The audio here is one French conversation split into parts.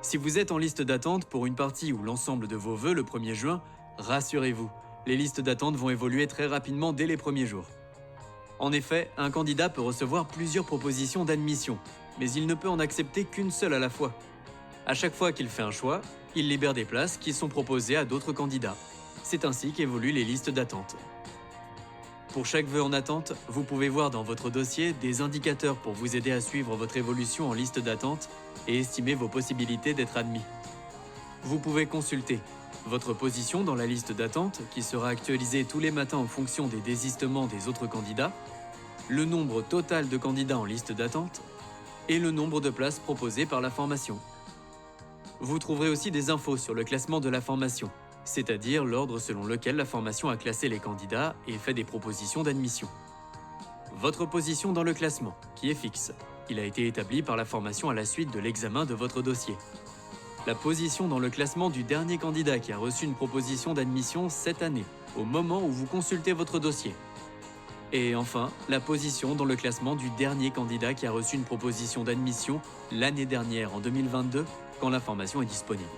Si vous êtes en liste d'attente pour une partie ou l'ensemble de vos vœux le 1er juin, rassurez-vous, les listes d'attente vont évoluer très rapidement dès les premiers jours. En effet, un candidat peut recevoir plusieurs propositions d'admission, mais il ne peut en accepter qu'une seule à la fois. À chaque fois qu'il fait un choix, il libère des places qui sont proposées à d'autres candidats. C'est ainsi qu'évoluent les listes d'attente. Pour chaque vœu en attente, vous pouvez voir dans votre dossier des indicateurs pour vous aider à suivre votre évolution en liste d'attente et estimer vos possibilités d'être admis. Vous pouvez consulter votre position dans la liste d'attente, qui sera actualisée tous les matins en fonction des désistements des autres candidats, le nombre total de candidats en liste d'attente et le nombre de places proposées par la formation. Vous trouverez aussi des infos sur le classement de la formation, c'est-à-dire l'ordre selon lequel la formation a classé les candidats et fait des propositions d'admission. Votre position dans le classement, qui est fixe. Il a été établi par la formation à la suite de l'examen de votre dossier. La position dans le classement du dernier candidat qui a reçu une proposition d'admission cette année, au moment où vous consultez votre dossier. Et enfin, la position dans le classement du dernier candidat qui a reçu une proposition d'admission l'année dernière, en 2022, quand la formation est disponible.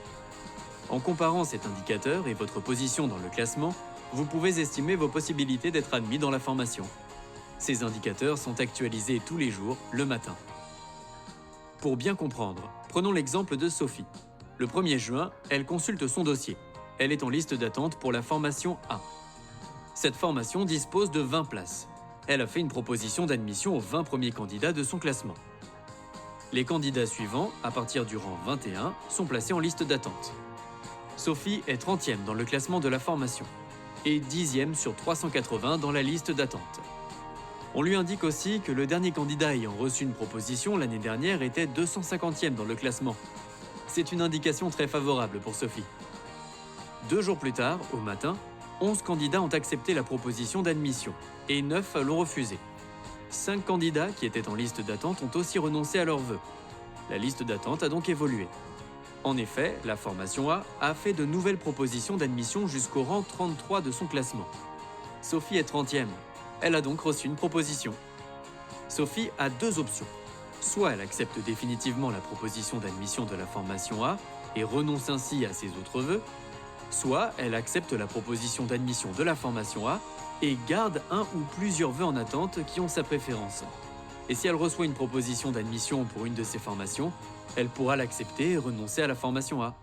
En comparant cet indicateur et votre position dans le classement, vous pouvez estimer vos possibilités d'être admis dans la formation. Ces indicateurs sont actualisés tous les jours, le matin. Pour bien comprendre, prenons l'exemple de Sophie. Le 1er juin, elle consulte son dossier. Elle est en liste d'attente pour la formation A. Cette formation dispose de 20 places. Elle a fait une proposition d'admission aux 20 premiers candidats de son classement. Les candidats suivants, à partir du rang 21, sont placés en liste d'attente. Sophie est 30e dans le classement de la formation et 10e sur 380 dans la liste d'attente. On lui indique aussi que le dernier candidat ayant reçu une proposition l'année dernière était 250e dans le classement. C'est une indication très favorable pour Sophie. 2 jours plus tard, au matin, 11 candidats ont accepté la proposition d'admission et 9 l'ont refusée. 5 candidats qui étaient en liste d'attente ont aussi renoncé à leurs vœux. La liste d'attente a donc évolué. En effet, la formation A fait de nouvelles propositions d'admission jusqu'au rang 33 de son classement. Sophie est 30e. Elle a donc reçu une proposition. Sophie a 2 options. Soit elle accepte définitivement la proposition d'admission de la formation A et renonce ainsi à ses autres vœux, soit elle accepte la proposition d'admission de la formation A et garde un ou plusieurs vœux en attente qui ont sa préférence. Et si elle reçoit une proposition d'admission pour une de ces formations, elle pourra l'accepter et renoncer à la formation A.